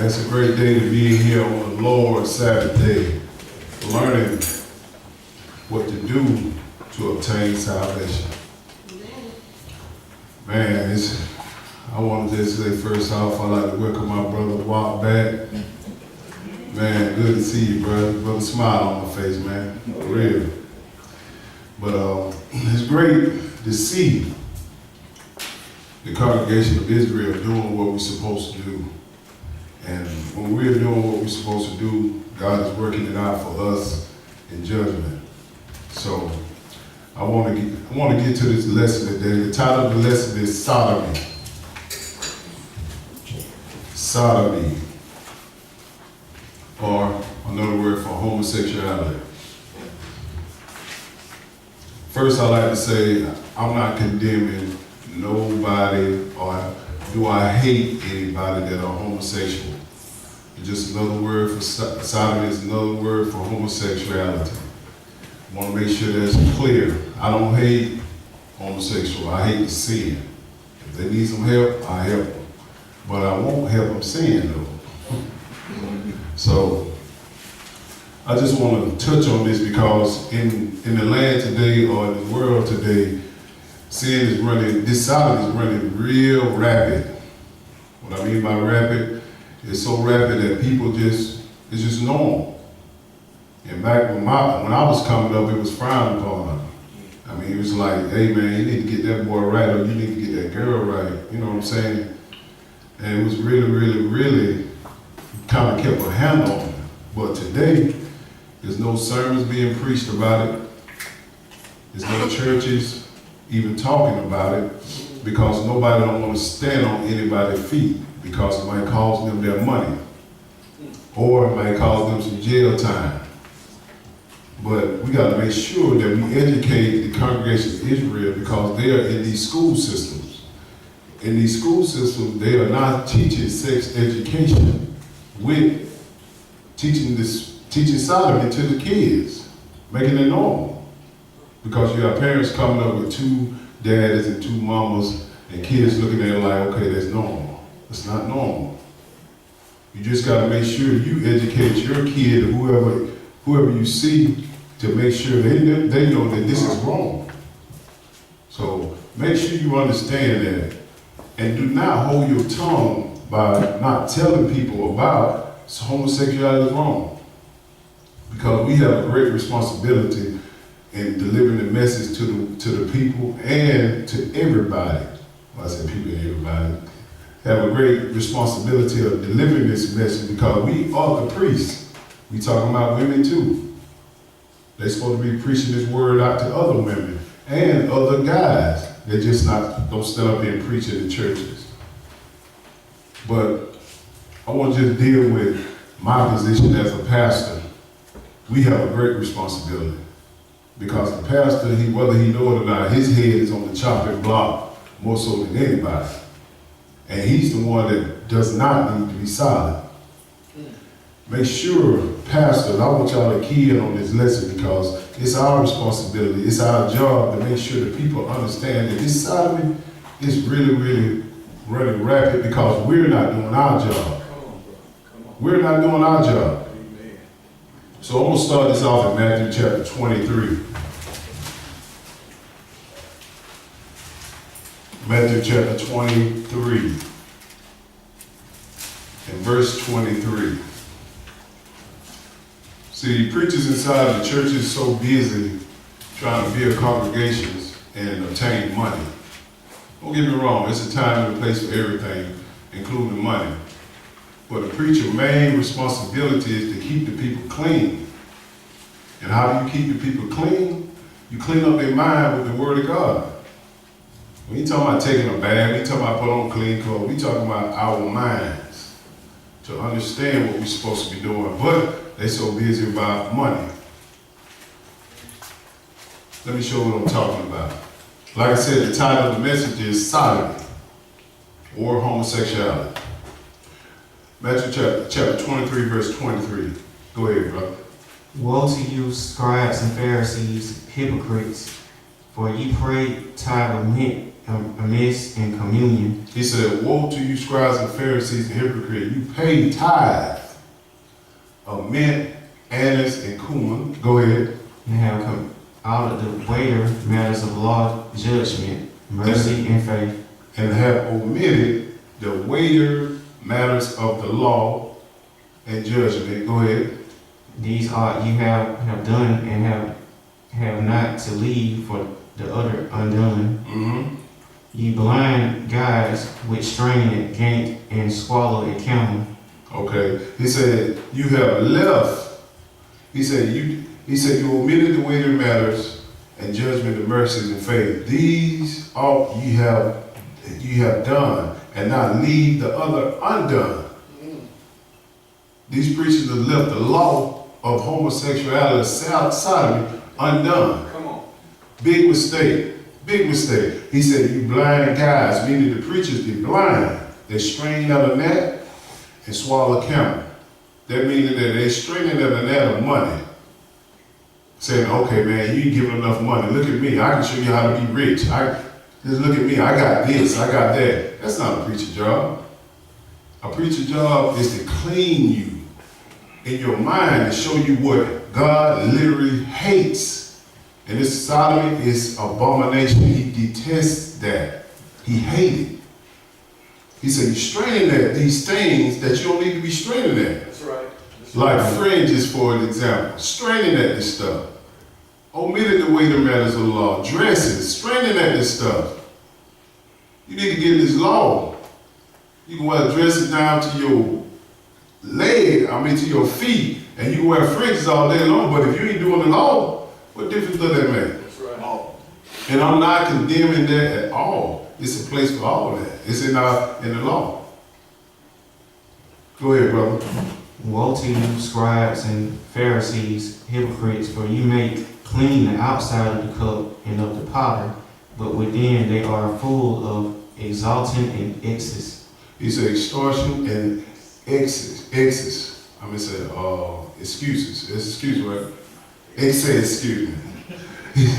It's a great day to be here on the Lord's Sabbath day, learning what to do to obtain salvation. Man, I want to just say first off, I'd like to welcome my brother Walk back. Man, good to see you, brother. Brother, smile on my face, man. For real. But it's great to see the congregation of Israel doing what we're supposed to do. And when we're doing what we're supposed to do, God is working it out for us in judgment. So I want to get to this lesson today. The title of the lesson is Sodomy. Sodomy, or another word for homosexuality. First, I like to say I'm not condemning nobody, or do I hate anybody that are homosexual. It's just another word for sodomy is another word for homosexuality. I want to make sure that's clear. I don't hate homosexual. I hate the sin. If they need some help, I help them. But I won't help them sin though. So I just want to touch on this because in the land today, or in the world today, sin is running, this sodomy is running real rapid. What I mean by rapid, it's so rapid that people it's just normal. And back when I was coming up, it was frowned upon. I mean, it was like, hey man, you need to get that boy right, or you need to get that girl right. You know what I'm saying? And it was really, really, really kind of kept a handle on it. But today, there's no sermons being preached about it. There's no churches even talking about it, because nobody don't want to stand on anybody's feet, because it might cost them their money, or it might cost them some jail time. But we got to make sure that we educate the congregation of Israel, because they are in these school systems. In these school systems, they are not teaching sex education with teaching sodomy to the kids, making it normal. Because you have parents coming up with two daddies and two mamas, and kids looking at it like, okay, that's normal. It's not normal. You just got to make sure you educate your kid, or whoever you see, to make sure they know that this is wrong. So make sure you understand that, and do not hold your tongue by not telling people about homosexuality is wrong. Because we have a great responsibility in delivering the message to the people and to everybody. Well, I said people and everybody. Have a great responsibility of delivering this message, because we are the priests. We talking about women too. They're supposed to be preaching this word out to other women and other guys. They just don't stand up here and preach in the churches. But I want to just deal with my position as a pastor. We have a great responsibility, because the pastor, whether he know it or not, his head is on the chopping block more so than anybody. And he's the one that does not need to be silent. Make sure, pastors, I want y'all to key in on this lesson, because it's our responsibility, it's our job to make sure that people understand that this sodomy is really, really running rapid, because we're not doing our job. We're not doing our job. So I'm going to start this off in Matthew chapter 23. Matthew chapter 23 and verse 23. See, preachers inside the church is so busy trying to build congregations and obtain money. Don't get me wrong, it's a time and a place for everything, including money. But the preacher's main responsibility is to keep the people clean. And how do you keep the people clean? You clean up their mind with the word of God. We ain't talking about taking a bath, we ain't talking about put on clean clothes, we talking about our minds to understand what we're supposed to be doing. But they're so busy about money. Let me show you what I'm talking about. Like I said, the title of the message is Sodomy, or homosexuality. Matthew chapter 23, verse 23. Go ahead, brother. Woe to you, scribes and Pharisees, hypocrites, for ye pray tithe of mint amiss in communion. He said, woe to you scribes and Pharisees and hypocrites. You pay tithe of mint, anise, and cumin. Go ahead. And have come out of the weightier matters of law, judgment, mercy, and faith. And have omitted the weightier matters of the law and judgment. Go ahead. These ought you have done and have not to leave for the other undone. Mm-hmm. Ye blind guides which strain at gate and swallow a camel. Okay. He said, you have left. He said, you omitted the weightier matters and judgment, the mercies, and faith. These ought you have done, and not leave the other undone. These preachers have left the law of homosexuality, sodomy, undone. Come on. Big mistake. Big mistake. He said, you blind guys, meaning the preachers, they blind. They strain out a net and swallow a camel. That means that they're straining out a net of money. Saying, okay, man, you ain't giving enough money. Look at me. I can show you how to be rich. Just look at me. I got this. I got that. That's not a preacher job. A preacher job is to clean you in your mind and show you what God literally hates. And this sodomy is abomination. He detests that. He hated. He said, you're straining at these things that you don't need to be straining at. That's right. Like fringes, for an example. Straining at this stuff. Omitted the weightier matters of the law. Dresses. Straining at this stuff. You need to get this law. You can wear dresses down to your to your feet, and you can wear fringes all day long, but if you ain't doing the law, what difference does that make? That's right. And I'm not condemning that at all. It's a place for all of that. It's in the law. Go ahead, brother. Woe to you, scribes and Pharisees, hypocrites, for you make clean the outside of the cup and of the potter, but within they are full of exalting and excess. He said extortion and excess. I'm going to say excuses. It's excuse, right? Excuse me.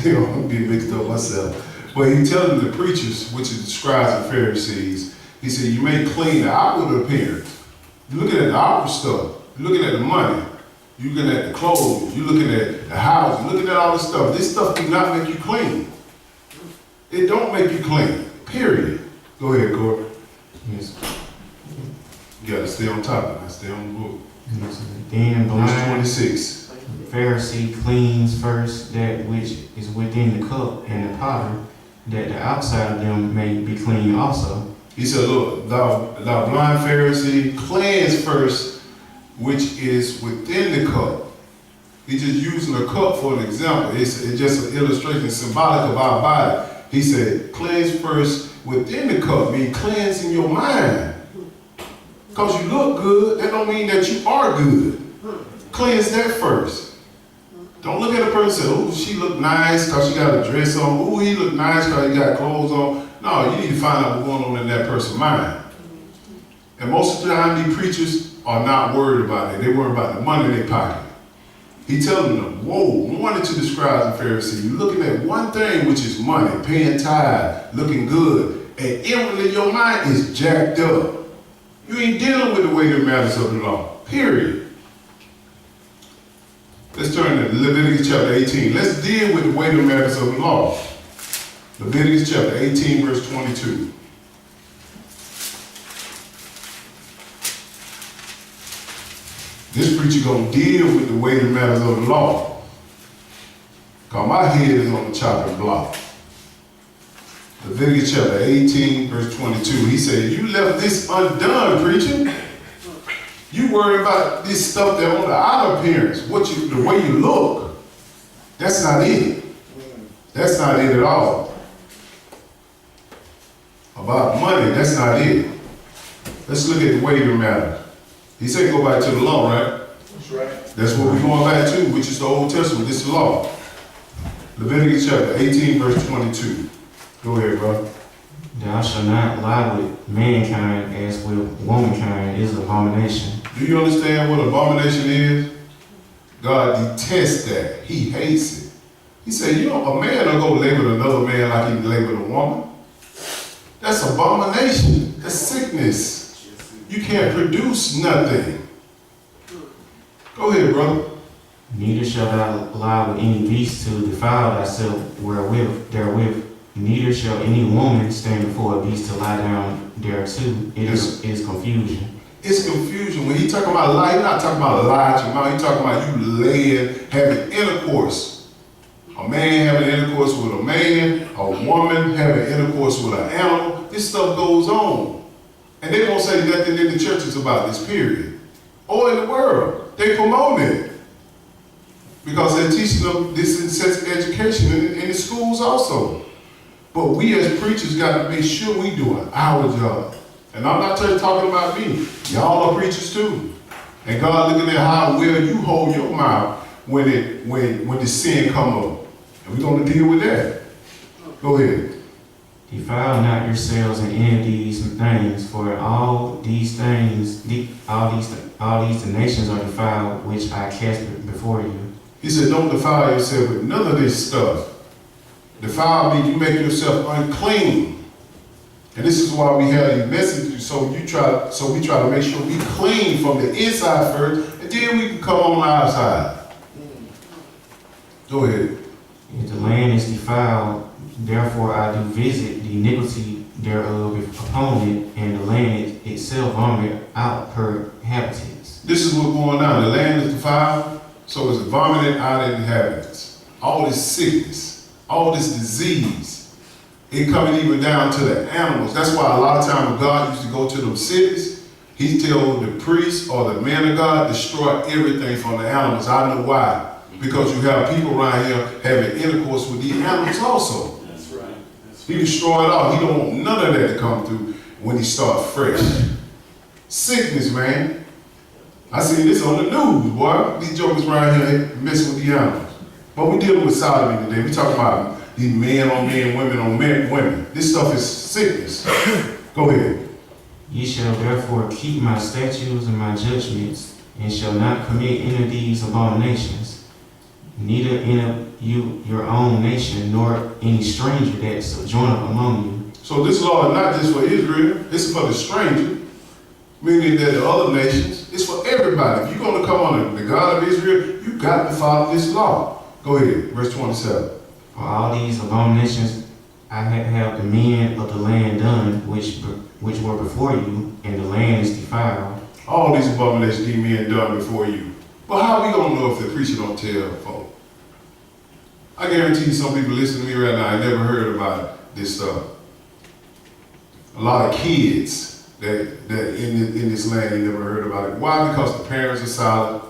I'm getting mixed up myself. But he telling the preachers, which is the scribes and Pharisees, he said, you make clean the outward appearance. You're looking at the outward stuff. You're looking at the money. You're looking at the clothes. You're looking at the house. You're looking at all this stuff. This stuff do not make you clean. It don't make you clean. Period. Go ahead, Corey. Yes. You got to stay on top of it. Stay on the book. Yes. Then Verse blind 26. Pharisee cleans first that which is within the cup and the potter, that the outside of them may be clean also. He said, look, thou blind Pharisee, cleanse first which is within the cup. He's just using a cup for an example. It's just an illustration, symbolic of our body. He said, cleanse first within the cup, mean cleansing your mind. Because you look good, that don't mean that you are good. Cleanse that first. Don't look at a person and say, oh, she look nice because she got a dress on. Oh, he look nice because he got clothes on. No, you need to find out what's going on in that person's mind. And most of the time, these preachers are not worried about it. They worry about the money in their pocket. He telling them, whoa, warning to the scribes and Pharisees, you're looking at one thing, which is money, paying tithe, looking good, and inwardly your mind is jacked up. You ain't dealing with the weightier matters of the law, period. Let's turn to Leviticus chapter 18. Let's deal with the weightier matters of the law. Leviticus chapter 18, verse 22. This preacher gonna deal with the weightier matters of the law. Cause my head is on the chopping block. Leviticus chapter 18, verse 22. He said, you left this undone, preacher. You worry about this stuff that on the outer appearance, the way you look. That's not it. That's not it at all. About money, that's not it. Let's look at the weightier matter. He said go back to the law, right? That's right. That's what we're going back to, which is the Old Testament. This is the law. Leviticus chapter 18, verse 22. Go ahead, brother. Thou shalt not lie with mankind as with womankind is an abomination. Do you understand what abomination is? God detests that. He hates it. He said, a man don't go label another man like he labeled a woman. That's abomination. That's sickness. You can't produce nothing. Go ahead, brother. Neither shall thou allow any beast to defile thyself therewith. Neither shall any woman stand before a beast to lie down thereto. It is confusion. It's confusion. When he talking about lie, he's not talking about lie to your mouth. He's talking about you laying, having intercourse. A man having intercourse with a man, a woman having intercourse with an animal. This stuff goes on. And they won't say nothing in the churches about this, period. Or in the world. They promote it. Because they're teaching them this in sex education in the schools also. But we as preachers got to make sure we doing our job. And I'm not just talking about me. Y'all are preachers too. And God looking at how well you hold your mouth when the sin come up. And we're going to deal with that. Go ahead. Defile not yourselves in any of these things, for all these things, all these the nations are defiled, which I cast before you. He said, don't defile yourself with none of this stuff. Defile means you make yourself unclean. And this is why we have these messages, so we try to make sure we clean from the inside first, and then we can come on the outside. Go ahead. If the land is defiled, therefore I do visit the iniquity thereof upon it, and the land itself vomit out her inhabitants. This is what's going on. The land is defiled, so it's vomiting out its inhabitants. All this sickness, all this disease. It coming even down to the animals. That's why a lot of times when God used to go to them cities, he told the priest or the man of God, destroy everything from the animals. I know why. Because you have people around here having intercourse with these animals also. That's right. He destroyed it all. He don't want none of that to come through when he starts fresh. Sickness, man. I seen this on the news, boy. These jokers around here messing with the animals. But we're dealing with sodomy today. We talking about these men on men, women on men, women. This stuff is sickness. Go ahead. Ye shall therefore keep my statutes and my judgments, and shall not commit any of these abominations, neither any of you your own nation, nor any stranger that sojourneth among you. So this law is not just for Israel, it's for the stranger, meaning that the other nations, it's for everybody. If you're going to come under the God of Israel, you got to follow this law. Go ahead, verse 27. For all these abominations I have the men of the land done, which were before you, and the land is defiled. All these abominations these men done before you. But how are we going to know if the preacher don't tell folk? I guarantee you some people listening to me right now, I never heard about this stuff. A lot of kids that in this land, they never heard about it. Why? Because the parents are silent.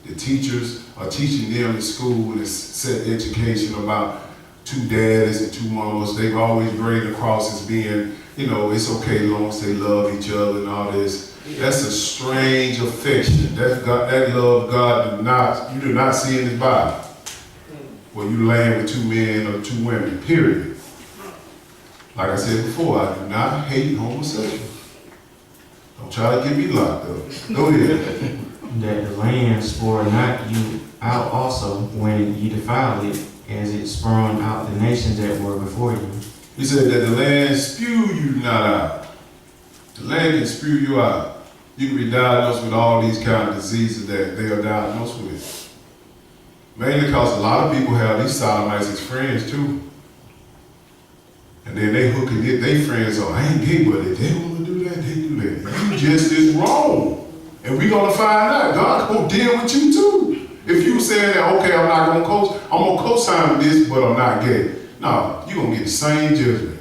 The teachers are teaching them in school this set education about two daddies and two mamas. They've always graded across as being, it's okay as long as they love each other and all this. That's a strange affection. That love God you do not see in His Bible. Where you land with two men or two women, period. Like I said before, I do not hate homosexuals. Don't try to get me locked up. Go ahead. That the land spore not you out also when you defile it, as it sprung out the nations that were before you. He said that the land spew you not out. The land can spew you out. You can be diagnosed with all these kind of diseases that they are diagnosed with. Mainly because a lot of people have these sodomites as friends too. And then they hooking their friends on. I ain't gay, but if they want to do that, they do that. You just is wrong. And we're going to find out. God's going to deal with you too. If you saying that, okay, I'm going to co-sign with this, but I'm not gay. No, you're going to get the same judgment.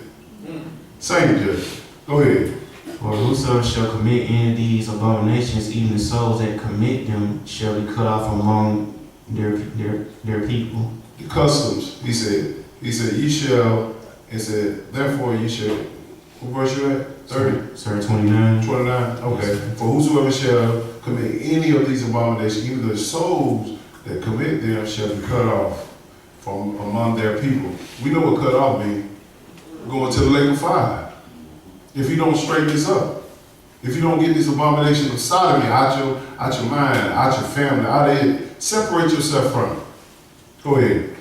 Same judgment. Go ahead. For whosoever shall commit any of these abominations, even the souls that commit them shall be cut off among their people. The customs, he said, you shall, it said, therefore you shall, what verse you at? 30? Sir, 29. 29, okay. For whosoever shall commit any of these abominations, even the souls that commit them shall be cut off from among their people. We know what cut off means. Going to the lake of fire. If you don't straighten this up, if you don't get this abomination of sodomy out your mind, out your family, out of it, separate yourself from it. Go ahead.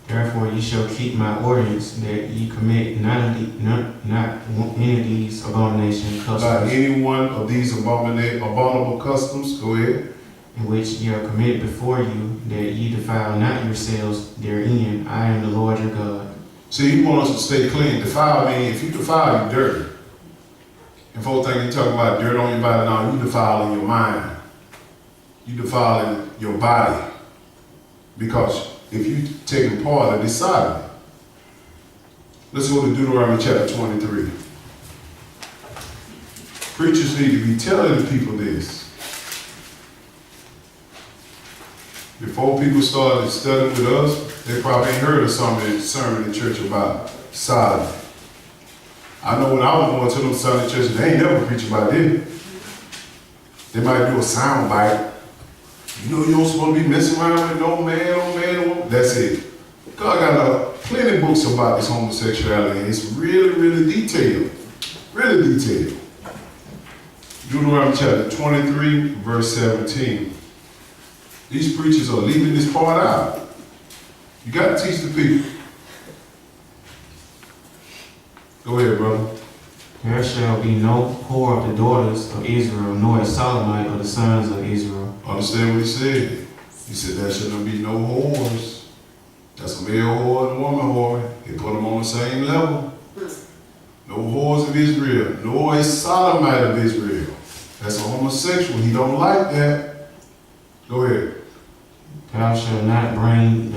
Therefore ye shall keep my ordinance, that ye commit not any of these abomination Not customs, any one of these abominable customs, go ahead, in which ye are committed before you, that ye defile not yourselves therein. I am the Lord your God. See, he wants us to stay clean. Defile means, if you defile, you're dirty. And folks think you're talking about dirt on your body. No, you defiling your mind. You defiling your body. Because if you take part of this sodomy. Let's go to Deuteronomy chapter 23. Preachers need to be telling the people this. Before people started studying with us, they probably ain't heard of some sermon in church about sodomy. I know when I was going to them Sunday churches, they ain't never preach about it. They might do a sound bite. You know you don't supposed to be messing around with no man, no woman. That's it. God got plenty of books about this homosexuality, and it's really, really detailed. Really detailed. Deuteronomy chapter 23, verse 17. These preachers are leaving this part out. You got to teach the people. Go ahead, brother. There shall be no whore of the daughters of Israel, nor a sodomite of the sons of Israel. Understand what he said? He said there should not be no whores. That's a male whore and a woman whore. He put them on the same level. No whores of Israel, nor a sodomite of Israel. That's a homosexual. He don't like that. Go ahead. Thou shalt not bring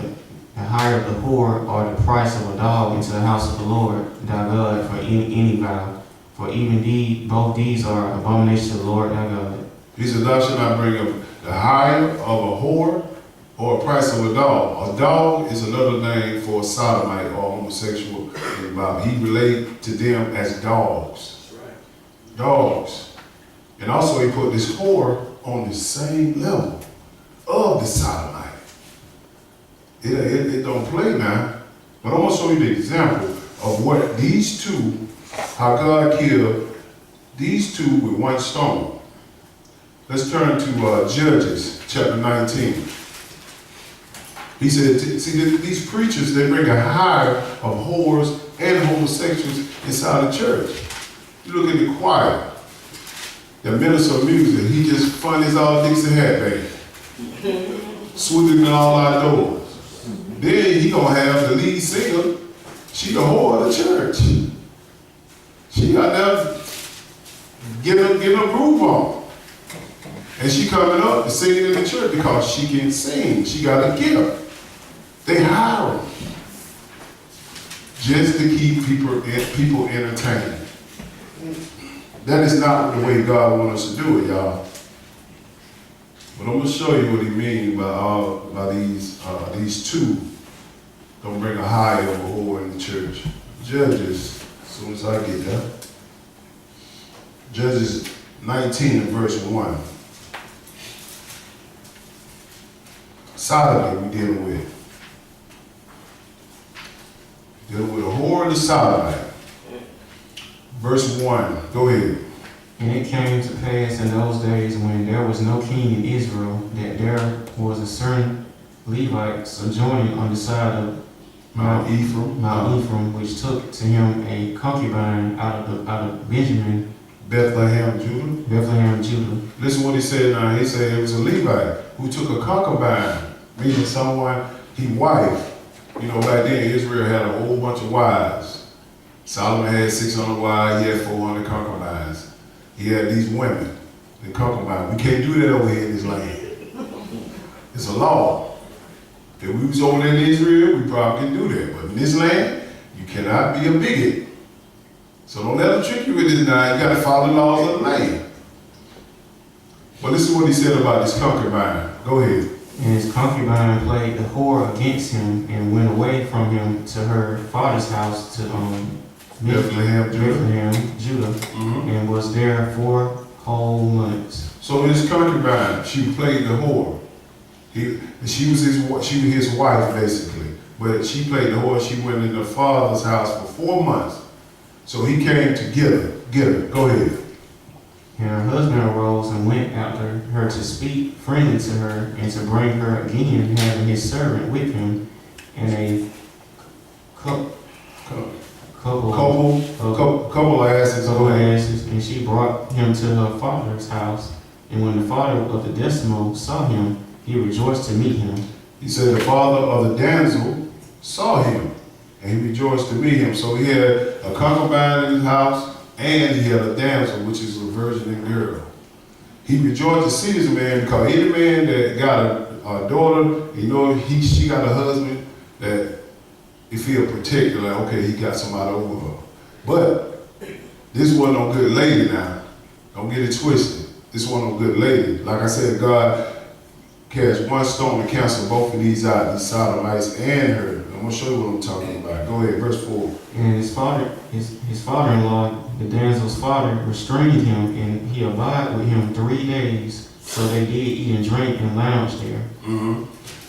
the hire of the whore or the price of a dog into the house of the Lord thy God for any vow. For even both these are abominations to the Lord thy God. He said, thou shalt not bring up the hire of a whore or a price of a dog. A dog is another name for a sodomite or homosexual. He related to them as dogs. That's right. Dogs. And also he put this whore on the same level of the sodomite. It don't play now. But I'm going to show you the example of what these two, how God killed these two with one stone. Let's turn to Judges chapter 19. He said, see, these preachers, they bring a hire of whores and homosexuals inside the church. You look at the choir, the minister of music, he just fun as all Dixie hat band, sweeping in all our doors. Then he gonna have the lead singer, she the whore of the church. She got there getting a groove on. And she coming up and singing in the church because she can sing. She got a gift. They hire her just to keep people entertained. That is not the way God wants us to do it, y'all. But I'm going to show you what he means by these two. Don't bring a high of a whore in the church. Judges, as soon as I get that. Judges 19 and verse 1. Sodomy we dealing with. Dealing with a whore and a sodomite. Verse 1, go ahead. And it came to pass in those days when there was no king in Israel, that there was a certain Levite sojourning on the side of Mount Ephraim, which took to him a concubine out of Benjamin, Bethlehem, Judah. Listen what he said now. He said it was a Levite who took a concubine, meaning someone, his wife. You know, back then Israel had a whole bunch of wives. Solomon had 600 wives, he had 400 concubines. He had these women, the concubines. We can't do that over here in this land. It's a law. If we was over there in Israel, we probably can do that. But in this land, you cannot be a bigot. So don't let them trick you with this now. You got to follow the laws of the land. But this is what he said about this concubine. Go ahead. And his concubine played the whore against him and went away from him to her father's house to Bethlehem, Judah, and was there 4 whole months. So his concubine, she played the whore. She was his wife basically, but she played the whore. She went in the father's house for 4 months. So he came to get her. Go ahead. And her husband arose and went after her to speak friendly to her and to bring her again, having his servant with him. and a cou- couple Couple of asses. of asses, and she brought him to her father's house. And when the father of the decimo saw him, he rejoiced to meet him. He said the father of the damsel saw him, and he rejoiced to meet him. So he had a concubine in his house, and he had a damsel, which is a virgin girl. He rejoiced to see this man, because any man that got a daughter, she got a husband, that he feel protected, like, okay, he got somebody over her. But this wasn't no good lady now. Don't get it twisted. This wasn't no good lady. Like I said, God cast one stone to cancel both of these out, these Sodomites and her. I'm going to show you what I'm talking about. Go ahead, verse 4. And his father-in-law, the damsel's father, restrained him, and he abided with him 3 days. So they did eat and drink and lounged there.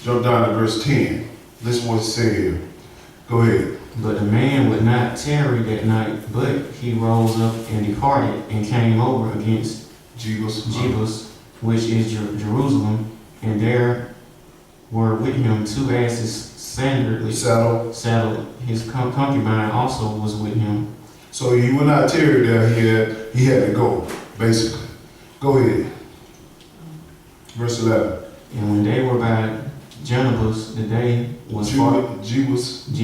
Jump down to verse 10. Listen what it said here. Go ahead. But the man would not tarry that night, but he rose up and departed, and came over against Jebus, which is Jerusalem, and there were with him 2 asses saddled. His concubine also was with him. So he would not tarry there. He had to go, basically. Go ahead. Verse 11. And when they were by Jebus, the day was far. Jebus. The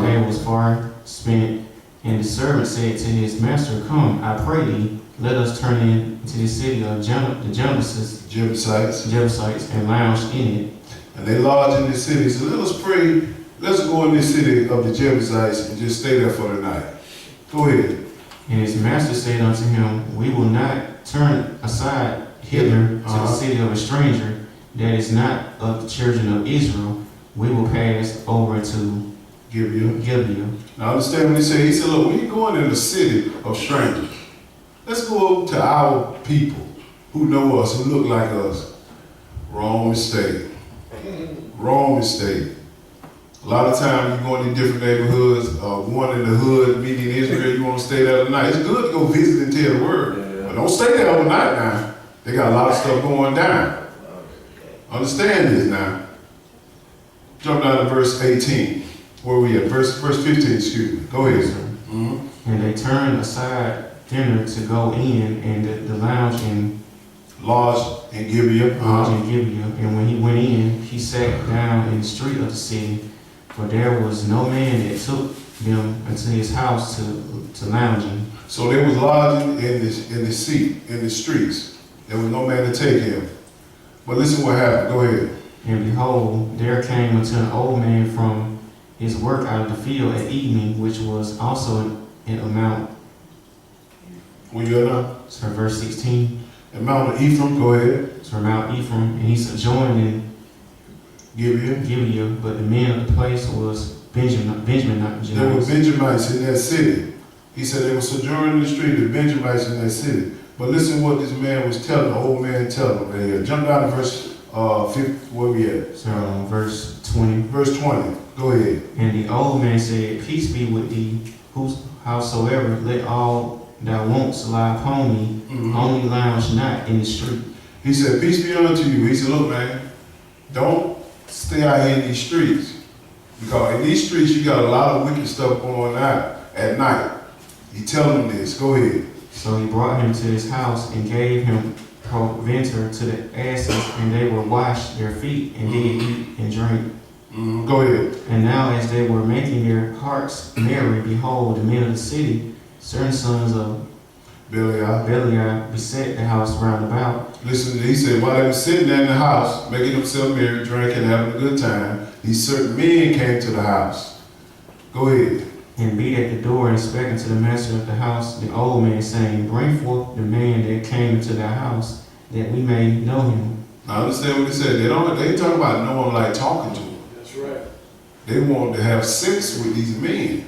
day was far spent, and the servant said to his master, "Come, I pray thee, let us turn into the city of the Jebusites, and lounge in it." And they lodged in the city. So let us pray. Let's go in this city of the Jebusites and just stay there for the night. Go ahead. And his master said unto him, "We will not turn aside hither to the city of a stranger that is not of the children of Israel. We will pass over to Gibeah." Now understand what he said. He said, look, we ain't going in the city of strangers. Let's go to our people who know us, who look like us. Wrong mistake. Wrong mistake. A lot of times you go into different neighborhoods, one in the hood, meeting in Israel, you want to stay there tonight. It's good to go visit and tell the word. But don't stay there overnight now. They got a lot of stuff going down. Understand this now. Jump down to verse 18. Where we at? Verse 15, excuse me. Go ahead, sir. And they turned aside thither to go in, and the lounge in Lodge in Gibeah. And when he went in, he sat down in the street of the city, for there was no man that took them into his house to lounging. So they was lodging in the streets. There was no man to take him. But listen what happened. Go ahead. And behold, there came unto an old man from his work out of the field at evening, which was also in a mount. Where you at now? So verse 16. In Mount Ephraim, go ahead. So Mount Ephraim, and he sojourned in Gibeah, but the men of the place was Benjaminites. There were Benjamites in that city. He said they were sojourning in the street, the Benjamites in that city. But listen what this man was telling, the old man telling him right here. Jump down to verse 50, where we at? So verse 20. Verse 20, go ahead. And the old man said, "Peace be with thee, howsoever, let all thou wants lie upon me, only lounge not in the street." He said, "Peace be unto you." He said, look, man, don't stay out here in these streets. Because in these streets, you got a lot of wicked stuff going on at night. He telling them this. Go ahead. So he brought him to his house and gave him provender to the asses, and they were washed their feet and did eat and drink. Go ahead. And now as they were making their hearts merry, behold, the men of the city, certain sons of Belial, beset the house round about. Listen, he said, while they were sitting there in the house, making themselves merry, drinking, having a good time, these certain men came to the house. Go ahead. And beat at the door and spake unto the master of the house, the old man, saying, "Bring forth the man that came into thy house, that we may know him." Now understand what he said. They ain't talking about knowing like talking to him. That's right. They wanted to have sex with these men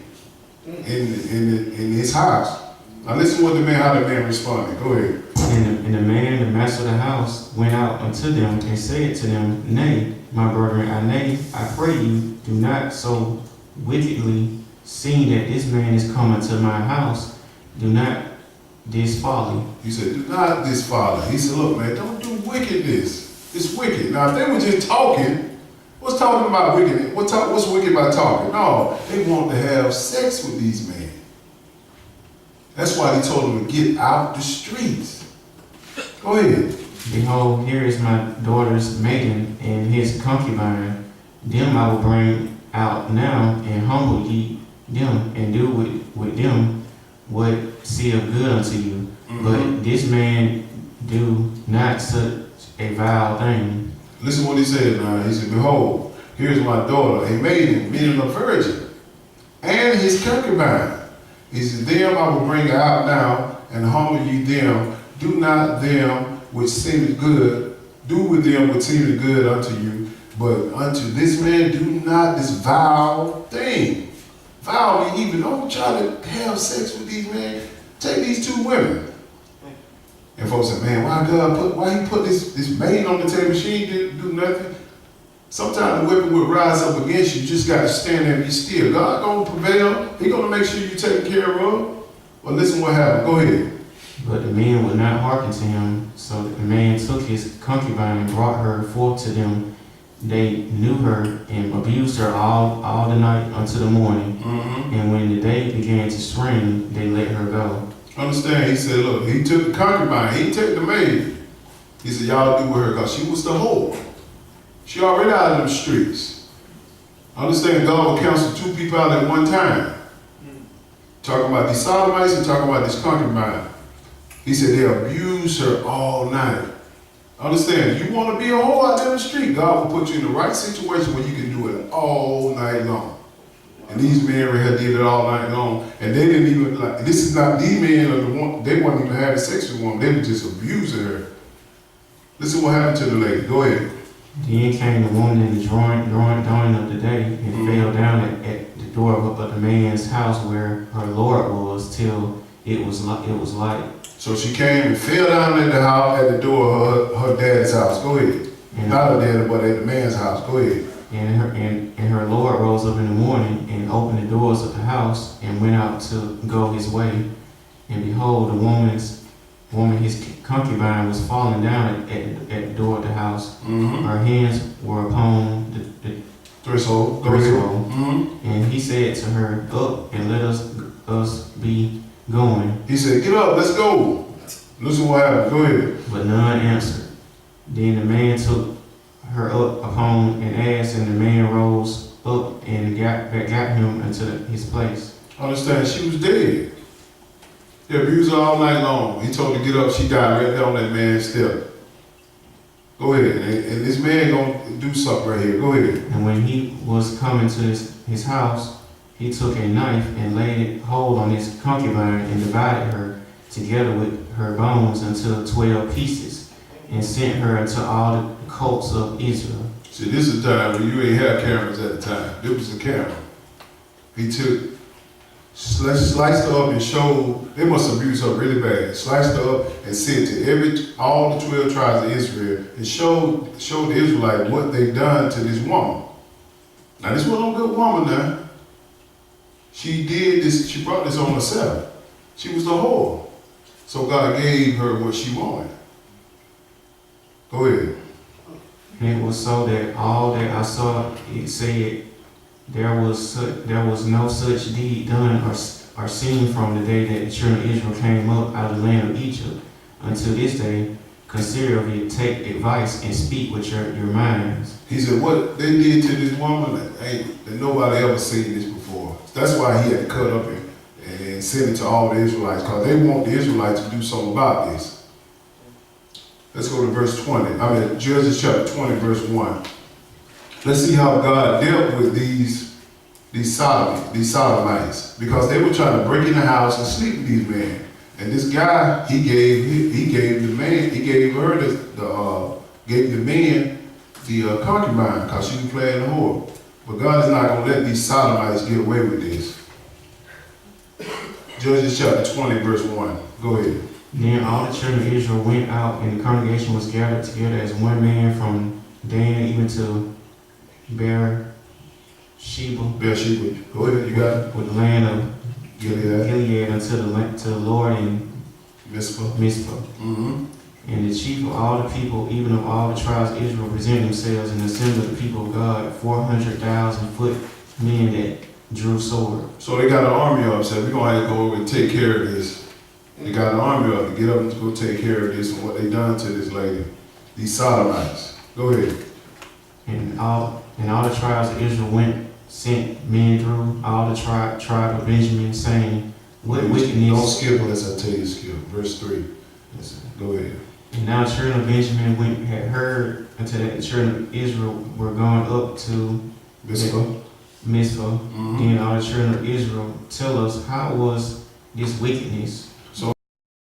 in his house. Now listen what how the man responded. Go ahead. And the man, the master of the house, went out unto them and said to them, "Nay, my brethren, I pray you, do not so wickedly, seeing that this man is coming to my house, do not this folly." He said, "Do not this folly." He said, "Look, man, don't do wickedness. It's wicked." Now, if they were just talking, What's talking about wicked? What's wicked about talking? No, they want to have sex with these men. That's why he told them to get out the streets. Go ahead. Behold, here is my daughter's maiden and his concubine. Them I will bring out now, and humble ye them, and do with them what seemeth good unto you. But this man do not such a vile thing. Listen what he said now. He said, behold, here's my daughter, a maiden, meaning a virgin, and his concubine. He said, them I will bring out now, and humble ye them. Do not them which seemeth good, do with them what seemeth good unto you, but unto this man do not this vile thing. Vile, even don't try to have sex with these men. Take these two women. And folks say, man, why he put this maid on the table? She didn't do nothing. Sometimes the weapon will rise up against you. You just got to stand there and be still. God gonna prevail. He gonna make sure you're taken care of. Well, listen what happened. Go ahead. But the men would not hearken to him. So the man took his concubine and brought her forth to them. They knew her and abused her all the night until the morning. And when the day began to spring, they let her go. Understand? He said, look, he took the concubine. He took the maid. He said, y'all do with her because she was the whore. She already out of them streets. Understand? God will counsel two people out at one time. Talking about these sodomites and talking about this concubine. He said they abused her all night. Understand, if you want to be a whore out there in the street, God will put you in the right situation where you can do it all night long. And these men right here did it all night long. And they didn't even, like, this is not, these men are the one, they weren't even having sex with one, they were just abusing her. Listen what happened to the lady. Go ahead. Then came the woman in the dawning of the day and fell down at the door of the man's house where her Lord was till it was light. So she came and fell down at the house, at the door of her dad's house. Go ahead. Not her daddy, but at the man's house. Go ahead. And her Lord rose up in the morning and opened the doors of the house and went out to go his way. And behold, the woman, his concubine, was falling down at the door of the house. Her hands were upon the threshold. And he said to her, up and let us be going. He said, get up, let's go. Listen what happened. Go ahead. But none answered. Then the man took her up upon an ass, and the man rose up and got him into his place. Understand, she was dead. They abused her all night long. He told her to get up, she died right there on that man's step. Go ahead. And this man gonna do something right here. Go ahead. And when he was coming to his house, he took a knife and laid it hold on his concubine and divided her together with her bones into 12 pieces and sent her into all the coasts of Israel. See, this is the time when you ain't have cameras at the time. This was the camera. He took, sliced her up and showed, they must have abused her really bad. Sliced her up and sent to all the 12 tribes of Israel and showed the Israelites what they done to this woman. Now this wasn't no good woman now. She did this, she brought this on herself. She was the whore. So God gave her what she wanted. Go ahead. And it was so that all that I saw, it said, there was no such deed done or seen from the day that the children of Israel came up out of the land of Egypt until this day. Consider of it, take advice and speak with your minds. He said what they did to this woman, that nobody ever seen this before. That's why he had to cut up and send it to all the Israelites, because they want the Israelites to do something about this. Let's go to verse 20. Judges chapter 20, verse 1. Let's see how God dealt with these sodomites, because they were trying to break in the house and sleep with these men. And this guy, he gave the man the concubine, because she was playing the whore. But God is not going to let these sodomites get away with this. Judges chapter 20, verse 1. Go ahead. Then all the children of Israel went out, and the congregation was gathered together as one man from Dan even to Beersheba. Go ahead, you got it. With the land of Gilead unto the Lord in Mizpah. And And the chief of all the people, even of all the tribes of Israel, presented themselves and assembled the people of God, 400,000 foot men that drew sword. So they got an army up, said, we're going to have to go over and take care of this. They got an army up to get up and go take care of this and what they done to this lady. These Sodomites. Go ahead. And all the tribes of Israel sent men through all the tribe of Benjamin, saying, what wickedness. Don't skip unless I tell you to skip. Verse 3. Yes, Go ahead. and now the children of Benjamin had heard until that the children of Israel were gone up to Mizpah. Mizpah. Mhm. Then all the children of Israel tell us, how was this wickedness